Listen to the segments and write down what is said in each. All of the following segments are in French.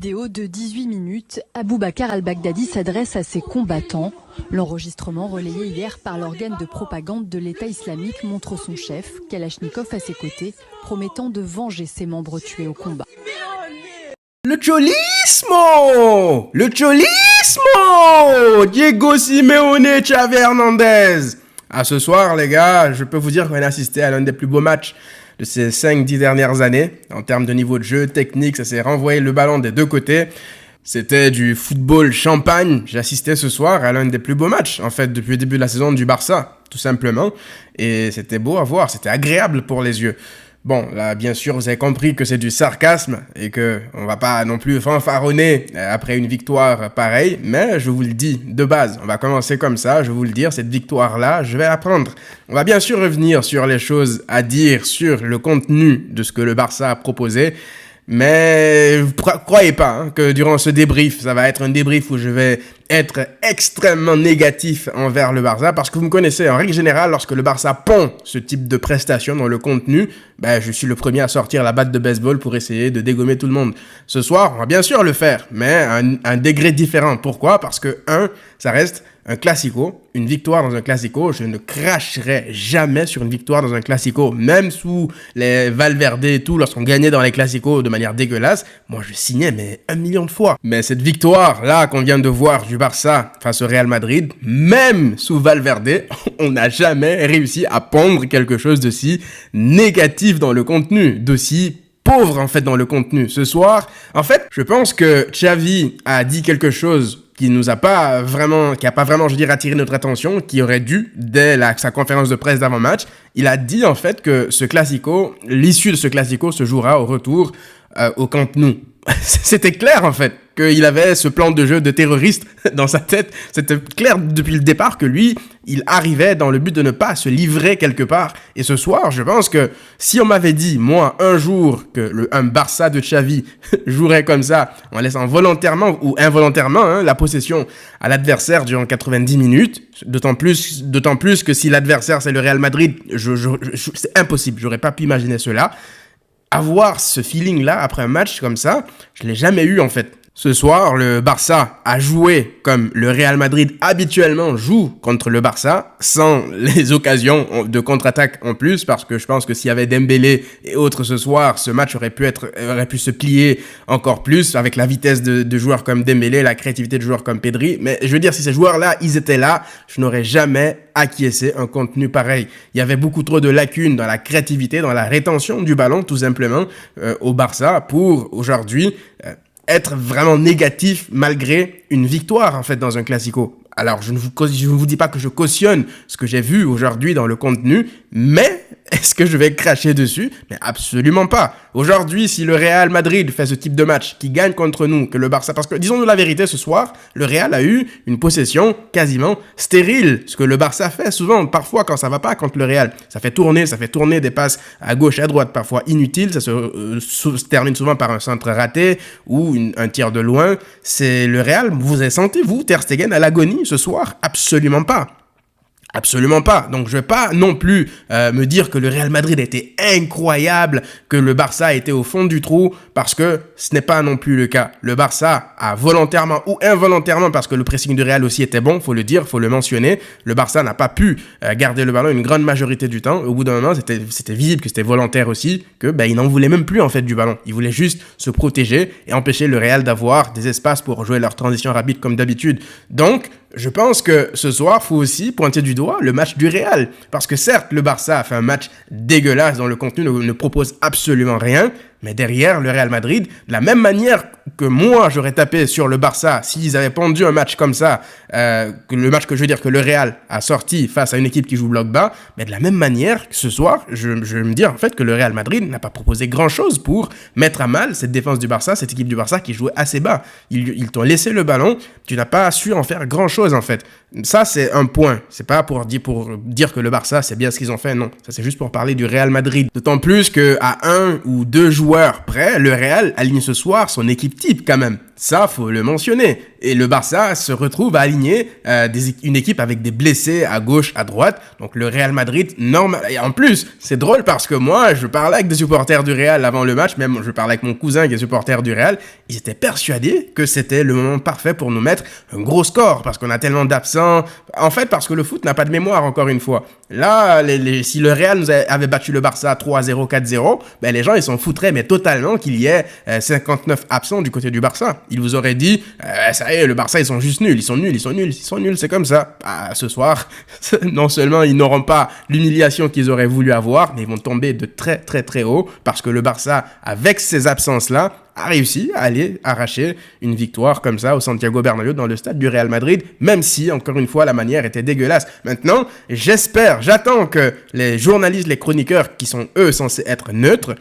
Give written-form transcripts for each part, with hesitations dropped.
Vidéo de 18 minutes, Aboubacar al-Baghdadi s'adresse à ses combattants. L'enregistrement relayé hier par l'organe de propagande de l'État islamique montre son chef, Kalachnikov à ses côtés, promettant de venger ses membres tués au combat. Le cholismo! Le cholismo! Diego Simeone, Xavi Hernandez. À ce soir, les gars, je peux vous dire qu'on a assisté à l'un des plus beaux matchs de ces 5-10 dernières années. En termes de niveau de jeu, technique, ça s'est renvoyé le ballon des deux côtés. C'était du football champagne. J'ai assisté ce soir à l'un des plus beaux matchs, en fait, depuis le début de la saison du Barça, tout simplement. Et c'était beau à voir, c'était agréable pour les yeux. Bon, là, bien sûr, vous avez compris que c'est du sarcasme et que on va pas non plus fanfaronner après une victoire pareille, mais je vous le dis de base, on va commencer comme ça, je vais vous le dire, cette victoire-là, je vais la prendre. On va bien sûr revenir sur les choses à dire, sur le contenu de ce que le Barça a proposé, mais croyez pas que durant ce débrief, ça va être un débrief où je vais être extrêmement négatif envers le Barça, parce que vous me connaissez, en règle générale, lorsque le Barça pond ce type de prestation dans le contenu, je suis le premier à sortir la batte de baseball pour essayer de dégommer tout le monde. Ce soir, on va bien sûr le faire, mais à un degré différent. Pourquoi? Parce que, ça reste un classico, une victoire dans un classico. Je ne cracherai jamais sur une victoire dans un classico, même sous les Valverde et tout, lorsqu'on gagnait dans les classicos de manière dégueulasse. Moi, je signais, mais 1 million de fois. Mais cette victoire-là qu'on vient de voir du Barça face au Real Madrid, même sous Valverde, on n'a jamais réussi à pondre quelque chose de si négatif dans le contenu, d'aussi pauvre en fait dans le contenu. Ce soir, en fait, je pense que Xavi a dit quelque chose qui a pas vraiment, je dirais, attiré notre attention, qui aurait dû, dès sa conférence de presse d'avant-match, il a dit en fait que ce classico, l'issue de ce classico se jouera au retour au Camp Nou. C'était clair en fait qu'il avait ce plan de jeu de terroriste dans sa tête. C'était clair depuis le départ que lui, il arrivait dans le but de ne pas se livrer quelque part. Et ce soir, je pense que si on m'avait dit, moi, un jour, que un Barça de Xavi jouerait comme ça, en laissant volontairement ou involontairement la possession à l'adversaire durant 90 minutes, d'autant plus que si l'adversaire c'est le Real Madrid, c'est impossible, j'aurais pas pu imaginer cela. Avoir ce feeling-là après un match comme ça, je l'ai jamais eu en fait. Ce soir, le Barça a joué comme le Real Madrid habituellement joue contre le Barça, sans les occasions de contre-attaque en plus, parce que je pense que s'il y avait Dembélé et autres ce soir, ce match aurait pu se plier encore plus avec la vitesse de joueurs comme Dembélé, la créativité de joueurs comme Pedri. Mais je veux dire, si ces joueurs-là, ils étaient là, je n'aurais jamais acquiescé un contenu pareil. Il y avait beaucoup trop de lacunes dans la créativité, dans la rétention du ballon, tout simplement, au Barça, pour aujourd'hui être vraiment négatif malgré une victoire en fait dans un classico. Alors je ne vous dis pas que je cautionne ce que j'ai vu aujourd'hui dans le contenu, mais est-ce que je vais cracher dessus? Mais absolument pas. Aujourd'hui, si le Real Madrid fait ce type de match, qui gagne contre nous, que le Barça, parce que disons-nous la vérité, ce soir, le Real a eu une possession quasiment stérile, ce que le Barça fait souvent, parfois quand ça va pas contre le Real. Ça fait tourner des passes à gauche et à droite, parfois inutiles, ça se termine souvent par un centre raté ou un tir de loin. C'est le Real, vous avez senti, vous, Ter Stegen à l'agonie ce soir? Absolument pas. Absolument pas. Donc je vais pas non plus me dire que le Real Madrid était incroyable, que le Barça était au fond du trou, parce que ce n'est pas non plus le cas. Le Barça a volontairement ou involontairement, parce que le pressing du Real aussi était bon, faut le dire, faut le mentionner, le Barça n'a pas pu garder le ballon une grande majorité du temps. Au bout d'un moment, c'était visible que c'était volontaire aussi, que il n'en voulait même plus en fait du ballon. Il voulait juste se protéger et empêcher le Real d'avoir des espaces pour jouer leur transition rapide comme d'habitude. Donc je pense que ce soir, faut aussi pointer du doigt le match du Real. Parce que certes, le Barça a fait un match dégueulasse dont le contenu ne propose absolument rien. Mais derrière, le Real Madrid, de la même manière que moi, j'aurais tapé sur le Barça s'ils avaient pondu un match comme ça, que le Real a sorti face à une équipe qui joue bloc bas, mais de la même manière que ce soir, je vais me dire en fait que le Real Madrid n'a pas proposé grand-chose pour mettre à mal cette défense du Barça, cette équipe du Barça qui jouait assez bas. Ils t'ont laissé le ballon, tu n'as pas su en faire grand-chose en fait. Ça, c'est un point. C'est pas pour dire que le Barça, c'est bien ce qu'ils ont fait, non. Ça, c'est juste pour parler du Real Madrid. D'autant plus qu'à 1 ou 2 joueurs près, le Real aligne ce soir son équipe type quand même. Ça, faut le mentionner. Et le Barça se retrouve à aligner une équipe avec des blessés à gauche, à droite. Donc le Real Madrid, normal. Et en plus, c'est drôle parce que moi, je parlais avec des supporters du Real avant le match, même je parlais avec mon cousin qui est supporter du Real. Ils étaient persuadés que c'était le moment parfait pour nous mettre un gros score parce qu'on a tellement d'absents. En fait, parce que le foot n'a pas de mémoire, encore une fois. Là, si le Real nous avait battu le Barça 3-0, 4-0, ben les gens, ils s'en foutraient, mais totalement qu'il y ait 59 absents du côté du Barça. Ils vous auraient dit, ça y est, le Barça, ils sont juste nuls, ils sont nuls, c'est comme ça. Ce soir, non seulement ils n'auront pas l'humiliation qu'ils auraient voulu avoir, mais ils vont tomber de très, très, très haut, parce que le Barça, avec ces absences-là, a réussi à aller arracher une victoire comme ça au Santiago Bernabéu dans le stade du Real Madrid, même si, encore une fois, la manière était dégueulasse. Maintenant, j'attends que les journalistes, les chroniqueurs, qui sont eux censés être neutres,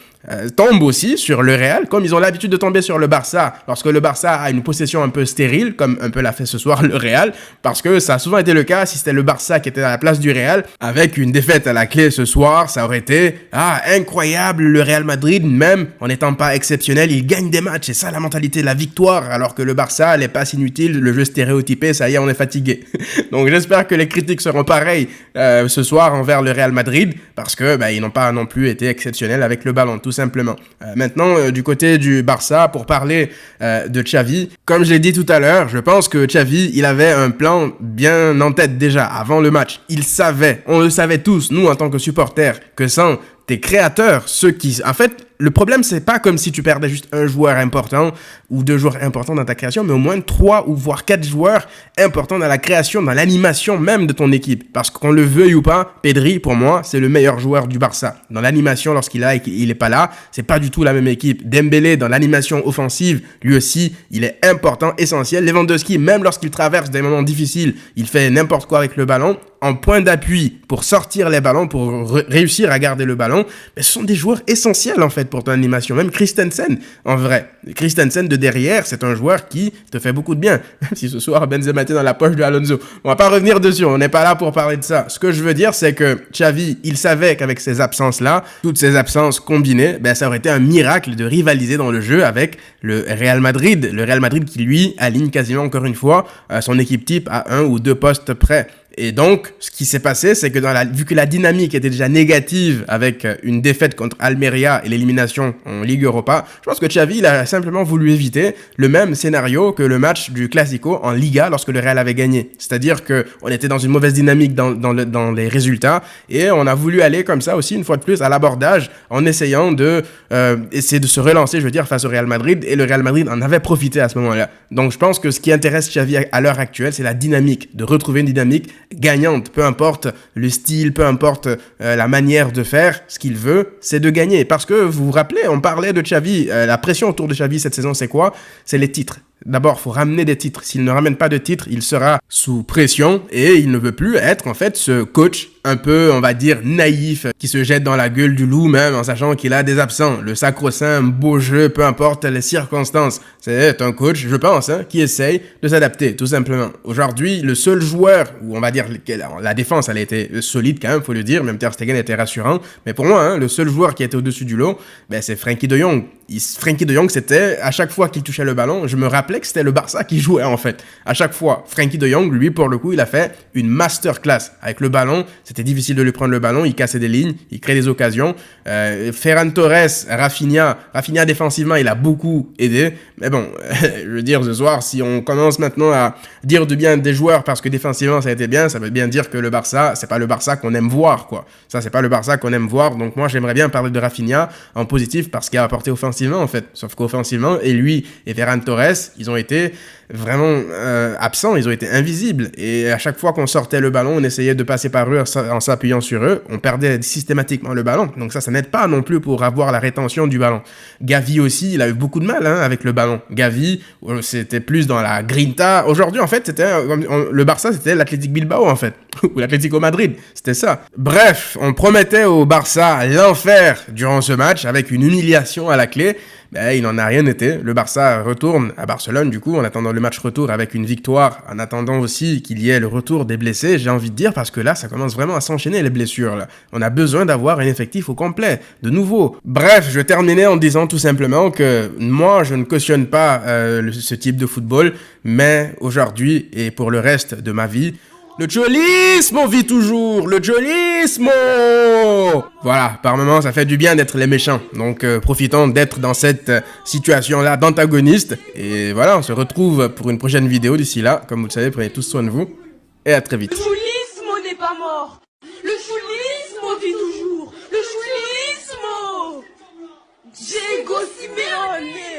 tombent aussi sur le Real, comme ils ont l'habitude de tomber sur le Barça, lorsque le Barça a une possession un peu stérile, comme un peu l'a fait ce soir le Real, parce que ça a souvent été le cas, si c'était le Barça qui était à la place du Real, avec une défaite à la clé ce soir, ça aurait été, incroyable, le Real Madrid, même en n'étant pas exceptionnel, il gagne des matchs, c'est ça la mentalité de la victoire, alors que le Barça, les passes inutiles, le jeu stéréotypé, ça y est, on est fatigué. Donc j'espère que les critiques seront pareilles ce soir envers le Real Madrid, parce que ils n'ont pas non plus été exceptionnels avec le ballon, tout simplement. Maintenant, du côté du Barça, pour parler de Xavi, comme je l'ai dit tout à l'heure, je pense que Xavi, il avait un plan bien en tête déjà, avant le match. Il savait, on le savait tous, nous en tant que supporters, que sans tes créateurs, ceux qui... En fait, le problème, c'est pas comme si tu perdais juste un joueur important ou deux joueurs importants dans ta création, mais au moins 3 ou voire 4 joueurs importants dans la création, dans l'animation même de ton équipe. Parce qu'on le veuille ou pas, Pedri, pour moi, c'est le meilleur joueur du Barça. Dans l'animation, lorsqu'il est pas là, c'est pas du tout la même équipe. Dembélé, dans l'animation offensive, lui aussi, il est important, essentiel. Lewandowski, même lorsqu'il traverse des moments difficiles, il fait n'importe quoi avec le ballon. En point d'appui pour sortir les ballons, pour réussir à garder le ballon, mais ce sont des joueurs essentiels en fait pour ton animation. Même Christensen, en vrai. Christensen de derrière, c'est un joueur qui te fait beaucoup de bien. Même si ce soir Benzema était dans la poche de Alonso. On va pas revenir dessus, on n'est pas là pour parler de ça. Ce que je veux dire, c'est que Xavi, il savait qu'avec ces absences-là, toutes ces absences combinées, ça aurait été un miracle de rivaliser dans le jeu avec le Real Madrid. Le Real Madrid qui, lui, aligne quasiment encore une fois son équipe type à 1 ou 2 postes près. Et donc, ce qui s'est passé, c'est que vu que la dynamique était déjà négative avec une défaite contre Almeria et l'élimination en Ligue Europa, je pense que Xavi, il a simplement voulu éviter le même scénario que le match du Classico en Liga lorsque le Real avait gagné. C'est-à-dire que on était dans une mauvaise dynamique dans les résultats et on a voulu aller comme ça aussi une fois de plus à l'abordage en essayant de essayer de se relancer, je veux dire, face au Real Madrid, et le Real Madrid en avait profité à ce moment-là. Donc, je pense que ce qui intéresse Xavi à l'heure actuelle, c'est la dynamique, de retrouver une dynamique gagnante, peu importe le style, peu importe la manière de faire, ce qu'il veut, c'est de gagner. Parce que vous vous rappelez, on parlait de Xavi, la pression autour de Xavi cette saison, c'est quoi? C'est les titres. D'abord, il faut ramener des titres. S'il ne ramène pas de titres, il sera sous pression et il ne veut plus être en fait ce coach un peu, on va dire, naïf, qui se jette dans la gueule du loup même en sachant qu'il a des absents. Le sacro-saint, beau jeu, peu importe les circonstances. C'est un coach, je pense, qui essaye de s'adapter, tout simplement. Aujourd'hui, le seul joueur, où on va dire, la défense, elle a été solide quand même, faut le dire, même Ter Stegen était rassurant, mais pour moi, le seul joueur qui était au-dessus du lot, c'est Frenkie de Jong. Frenkie de Jong, c'était, à chaque fois qu'il touchait le ballon, je me rappelais que c'était le Barça qui jouait en fait. À chaque fois, Frenkie de Jong, lui, pour le coup, il a fait une masterclass. Avec le ballon, c'était difficile de lui prendre le ballon, il cassait des lignes, il crée des occasions. Ferran Torres, Rafinha défensivement, il a beaucoup aidé. Mais bon, je veux dire, ce soir, si on commence maintenant à dire du bien des joueurs parce que défensivement ça a été bien, ça veut bien dire que le Barça, c'est pas le Barça qu'on aime voir, quoi. Ça, c'est pas le Barça qu'on aime voir. Donc moi, j'aimerais bien parler de Rafinha en positif parce qu'il a apporté offensivement, en fait. Sauf qu'offensivement, et lui et Ferran Torres, ils ont été vraiment absents, ils ont été invisibles. Et à chaque fois qu'on sortait le ballon, on essayait de passer par eux en s'appuyant sur eux, on perdait systématiquement le ballon. Donc ça n'aide pas non plus pour avoir la rétention du ballon. Gavi aussi, il a eu beaucoup de mal avec le ballon. Gavi, c'était plus dans la grinta. Aujourd'hui, en fait, c'était le Barça, c'était l'Athletic Bilbao, en fait. ou l'Atlético Madrid, c'était ça. Bref, on promettait au Barça l'enfer durant ce match avec une humiliation à la clé. Ben, il n'en a rien été. Le Barça retourne à Barcelone, du coup, en attendant le match retour avec une victoire, en attendant aussi qu'il y ait le retour des blessés, j'ai envie de dire, parce que là, ça commence vraiment à s'enchaîner les blessures. Là. On a besoin d'avoir un effectif au complet, de nouveau. Bref, je terminais en disant tout simplement que moi, je ne cautionne pas ce type de football, mais aujourd'hui et pour le reste de ma vie, le cholismo vit toujours, le cholismo. Voilà, par moments, ça fait du bien d'être les méchants. Donc, profitons d'être dans cette situation-là d'antagoniste. Et voilà, on se retrouve pour une prochaine vidéo d'ici là. Comme vous le savez, prenez tous soin de vous. Et à très vite. Le cholismo n'est pas mort. Le cholismo vit toujours. Le cholismo. Diego Simeone.